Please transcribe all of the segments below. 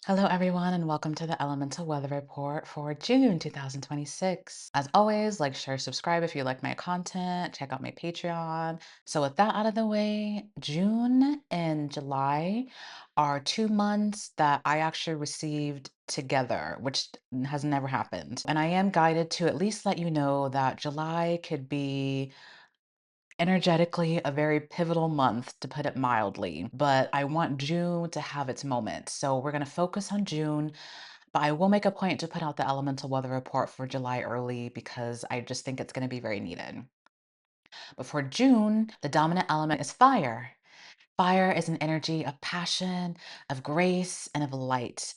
Hello, everyone, and welcome to the Elemental Weather Report for June 2026. As always, like, share, subscribe if you like my content, check out my Patreon. So, with that out of the way, June and July are 2 months that I actually received together, which has never happened. And I am guided to at least let you know that July could be energetically a very pivotal month, to put it mildly, but I want June to have its moment. So we're going to focus on June, but I will make a point to put out the elemental weather report for July early because I just think it's going to be very needed. But for June, the dominant element is fire. Fire is an energy of passion, of grace, and of light.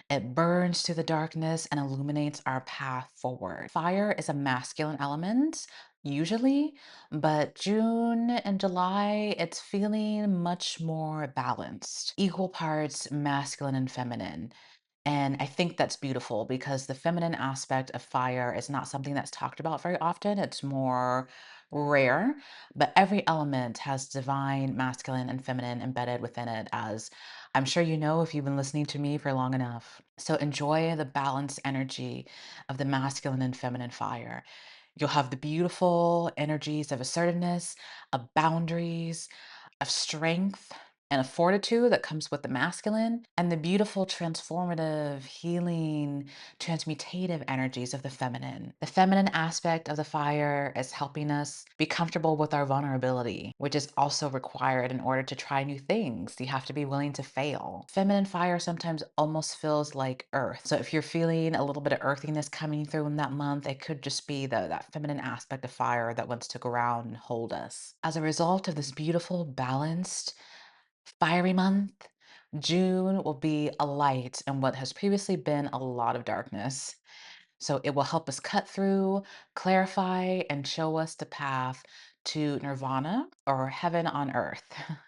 It burns through the darkness and illuminates our path forward. Fire is a masculine element, usually, but June and July, it's feeling much more balanced. Equal parts masculine and feminine. And I think that's beautiful because the feminine aspect of fire is not something that's talked about very often. It's more rare, but every element has divine, masculine, and feminine embedded within it, as I'm sure you know if you've been listening to me for long enough. So enjoy the balanced energy of the masculine and feminine fire. You'll have the beautiful energies of assertiveness, of boundaries, of strength and a fortitude that comes with the masculine, and the beautiful, transformative, healing, transmutative energies of the feminine. The feminine aspect of the fire is helping us be comfortable with our vulnerability, which is also required in order to try new things. You have to be willing to fail. Feminine fire sometimes almost feels like earth. So if you're feeling a little bit of earthiness coming through in that month, it could just be that feminine aspect of fire that wants to ground and hold us. As a result of this beautiful, balanced, fiery month, June will be a light in what has previously been a lot of darkness. So it will help us cut through, clarify, and show us the path to nirvana or heaven on earth.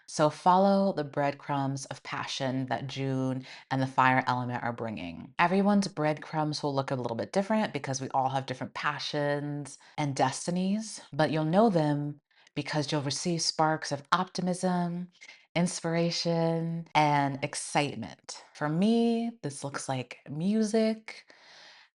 So follow the breadcrumbs of passion that June and the fire element are bringing. Everyone's breadcrumbs will look a little bit different because we all have different passions and destinies, but you'll know them because you'll receive sparks of optimism, inspiration, and excitement. For me, this looks like music,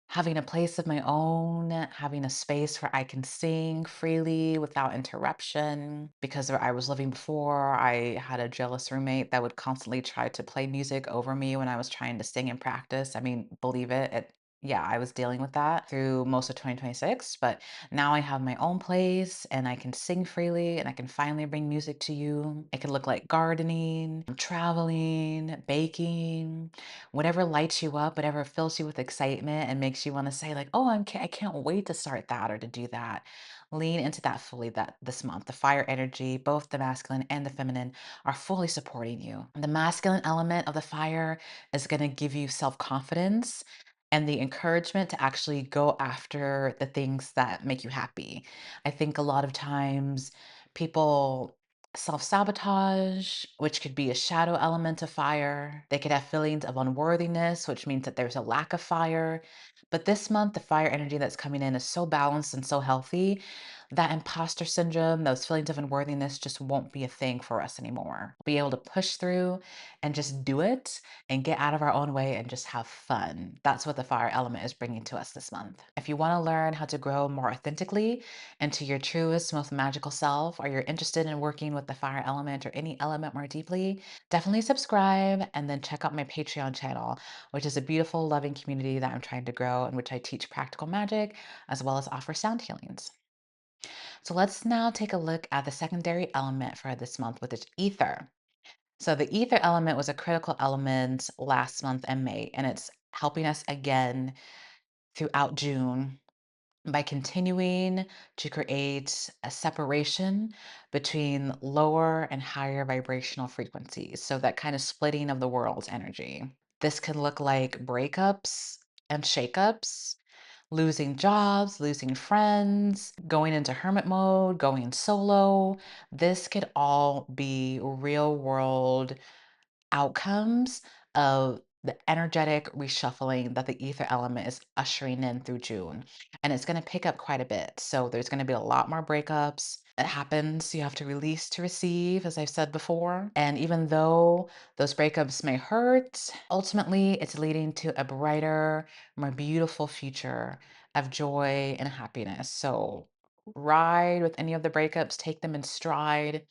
having a place of my own, having a space where I can sing freely without interruption. Because where I was living before, I had a jealous roommate that would constantly try to play music over me when I was trying to sing and practice. I mean, believe it, yeah, I was dealing with that through most of 2026, but now I have my own place and I can sing freely and I can finally bring music to you. It could look like gardening, traveling, baking, whatever lights you up, whatever fills you with excitement and makes you want to say like, "Oh, I can't wait to start that or to do that." Lean into that fully that this month. The fire energy, both the masculine and the feminine, are fully supporting you. The masculine element of the fire is going to give you self-confidence and the encouragement to actually go after the things that make you happy. I think a lot of times people self sabotage, which could be a shadow element of fire. They could have feelings of unworthiness, which means that there's a lack of fire. But this month, the fire energy that's coming in is so balanced and so healthy that imposter syndrome, those feelings of unworthiness just won't be a thing for us anymore. Be able to push through and just do it and get out of our own way and just have fun. That's what the fire element is bringing to us this month. If you want to learn how to grow more authentically into your truest, most magical self, or you're interested in working with the fire element or any element more deeply, definitely subscribe and then check out my Patreon channel, which is a beautiful, loving community that I'm trying to grow in which I teach practical magic as well as offer sound healings. So let's now take a look at the secondary element for this month, which is ether. So the ether element was a critical element last month in May, and it's helping us again throughout June by continuing to create a separation between lower and higher vibrational frequencies. So that kind of splitting of the world's energy. This can look like breakups and shakeups, losing jobs, losing friends, going into hermit mode, going solo. This could all be real world outcomes of the energetic reshuffling that the ether element is ushering in through June. And it's going to pick up quite a bit. So there's going to be a lot more breakups. It happens. You have to release to receive, as I've said before. And even though those breakups may hurt, ultimately it's leading to a brighter, more beautiful future of joy and happiness. So ride with any of the breakups, take them in stride.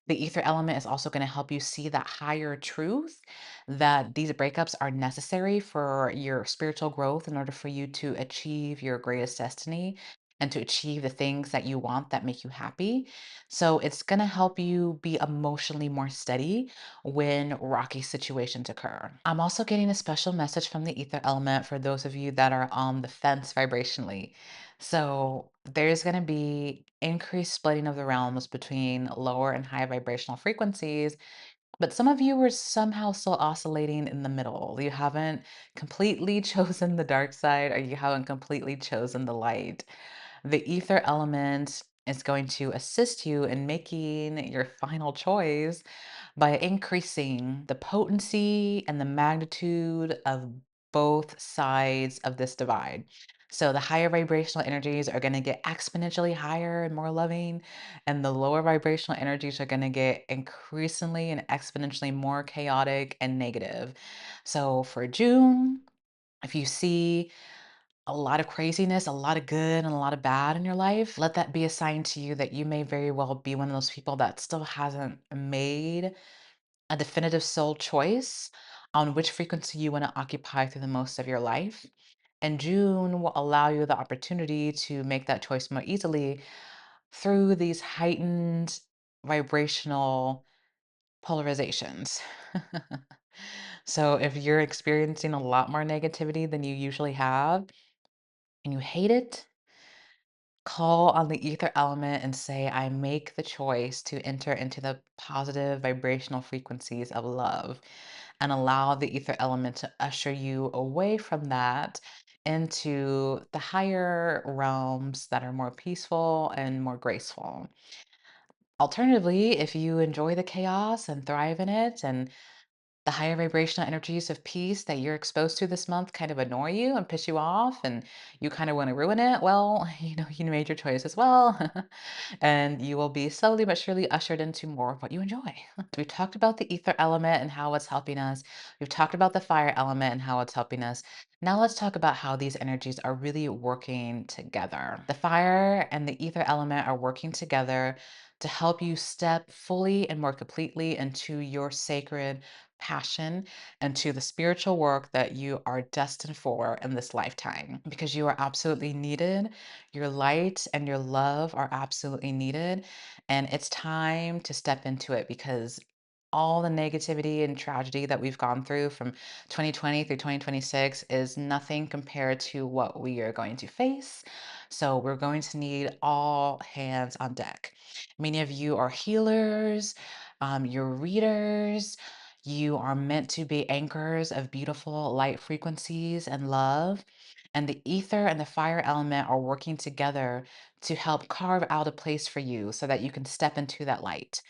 The ether element is also going to help you see that higher truth that these breakups are necessary for your spiritual growth in order for you to achieve your greatest destiny and to achieve the things that you want that make you happy. So it's going to help you be emotionally more steady when rocky situations occur. I'm also getting a special message from the ether element for those of you that are on the fence vibrationally. So there's going to be increased splitting of the realms between lower and high vibrational frequencies, but some of you are somehow still oscillating in the middle. You haven't completely chosen the dark side, or you haven't completely chosen the light. The ether element is going to assist you in making your final choice by increasing the potency and the magnitude of both sides of this divide. So the higher vibrational energies are going to get exponentially higher and more loving, and the lower vibrational energies are going to get increasingly and exponentially more chaotic and negative. So for June, if you see a lot of craziness, a lot of good, and a lot of bad in your life, let that be a sign to you that you may very well be one of those people that still hasn't made a definitive soul choice on which frequency you want to occupy through the most of your life. And June will allow you the opportunity to make that choice more easily through these heightened vibrational polarizations. So if you're experiencing a lot more negativity than you usually have and you hate it, call on the ether element and say, I make the choice to enter into the positive vibrational frequencies of love, and allow the ether element to usher you away from that into the higher realms that are more peaceful and more graceful. Alternatively, if you enjoy the chaos and thrive in it, and the higher vibrational energies of peace that you're exposed to this month kind of annoy you and piss you off, and you kind of want to ruin it, well, you made your choice as well. And you will be slowly but surely ushered into more of what you enjoy. We've talked about the ether element and how it's helping us. We've talked about the fire element and how it's helping us. Now let's talk about how these energies are really working together. The fire and the ether element are working together to help you step fully and more completely into your sacred passion and to the spiritual work that you are destined for in this lifetime, because you are absolutely needed. Your light and your love are absolutely needed. And it's time to step into it, because all the negativity and tragedy that we've gone through from 2020 through 2026 is nothing compared to what we are going to face. So we're going to need all hands on deck. Many of you are healers, you're readers, you are meant to be anchors of beautiful light frequencies and love. And the ether and the fire element are working together to help carve out a place for you so that you can step into that light.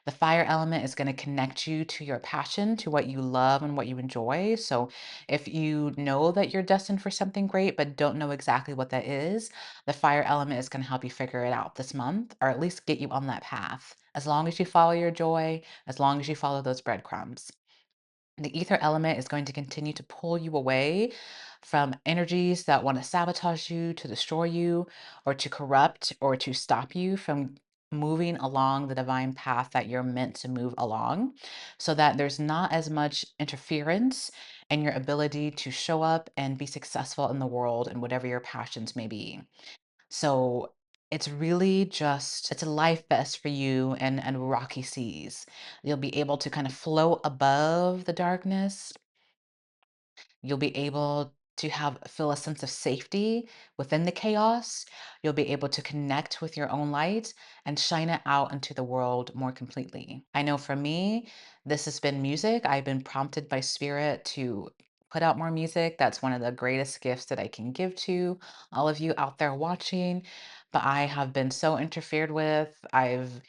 The fire element is going to connect you to your passion, to what you love and what you enjoy. So if you know that you're destined for something great, but don't know exactly what that is, the fire element is going to help you figure it out this month, or at least get you on that path. As long as you follow your joy, as long as you follow those breadcrumbs. The ether element is going to continue to pull you away from energies that want to sabotage you, to destroy you, or to corrupt, or to stop you from moving along the divine path that you're meant to move along, so that there's not as much interference in your ability to show up and be successful in the world and whatever your passions may be. So it's really just it's a life vest for you and rocky seas. You'll be able to kind of float above the darkness. You'll be able to have feel a sense of safety within the chaos. You'll be able to connect with your own light and shine it out into the world more completely. I know for me, this has been music. I've been prompted by spirit to put out more music. That's one of the greatest gifts that I can give to all of you out there watching. But I have been so interfered with. I've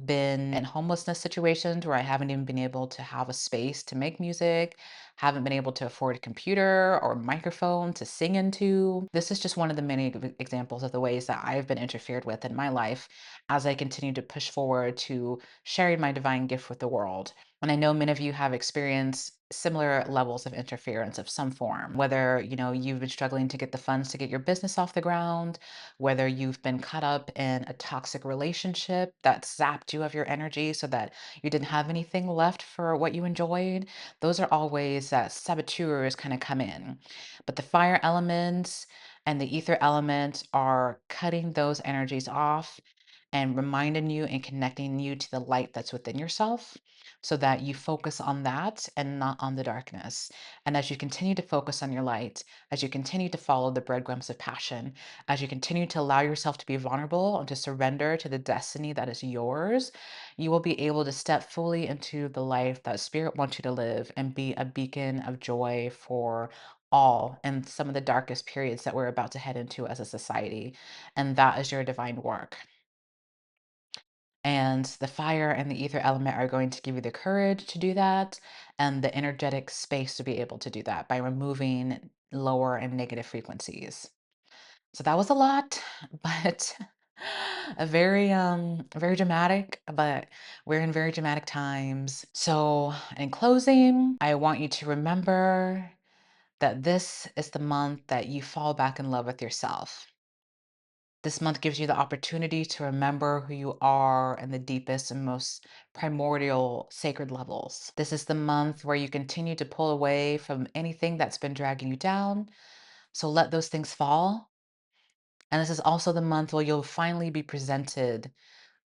been in homelessness situations where I haven't even been able to have a space to make music, haven't been able to afford a computer or microphone to sing into. This is just one of the many examples of the ways that I've been interfered with in my life as I continue to push forward to sharing my divine gift with the world. And I know many of you have experienced similar levels of interference of some form, whether, you've been struggling to get the funds to get your business off the ground, whether you've been caught up in a toxic relationship that zapped you of your energy so that you didn't have anything left for what you enjoyed. Those are all ways that saboteurs kind of come in. But the fire elements and the ether element are cutting those energies off and reminding you and connecting you to the light that's within yourself so that you focus on that and not on the darkness. And as you continue to focus on your light, as you continue to follow the breadcrumbs of passion, as you continue to allow yourself to be vulnerable and to surrender to the destiny that is yours, you will be able to step fully into the life that spirit wants you to live and be a beacon of joy for all in some of the darkest periods that we're about to head into as a society. And that is your divine work. And the fire and the ether element are going to give you the courage to do that and the energetic space to be able to do that by removing lower and negative frequencies. So that was a lot, but a very dramatic, but we're in very dramatic times. So in closing, I want you to remember that this is the month that you fall back in love with yourself. This month gives you the opportunity to remember who you are in the deepest and most primordial sacred levels. This is the month where you continue to pull away from anything that's been dragging you down. So let those things fall. And this is also the month where you'll finally be presented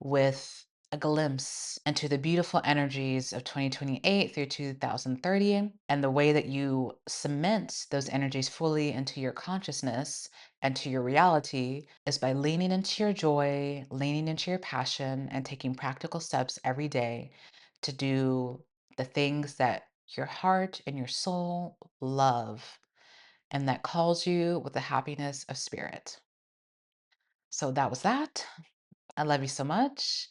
with a glimpse into the beautiful energies of 2028 through 2030 and the way that you cement those energies fully into your consciousness and to your reality is by leaning into your joy, leaning into your passion, and taking practical steps every day to do the things that your heart and your soul love and that calls you with the happiness of spirit. So that was that. I love you so much.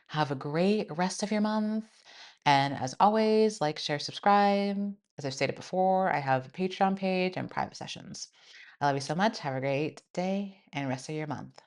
Have a great rest of your month. And as always, like, share, subscribe. As I've stated before, I have a Patreon page and private sessions. I love you so much. Have a great day and rest of your month.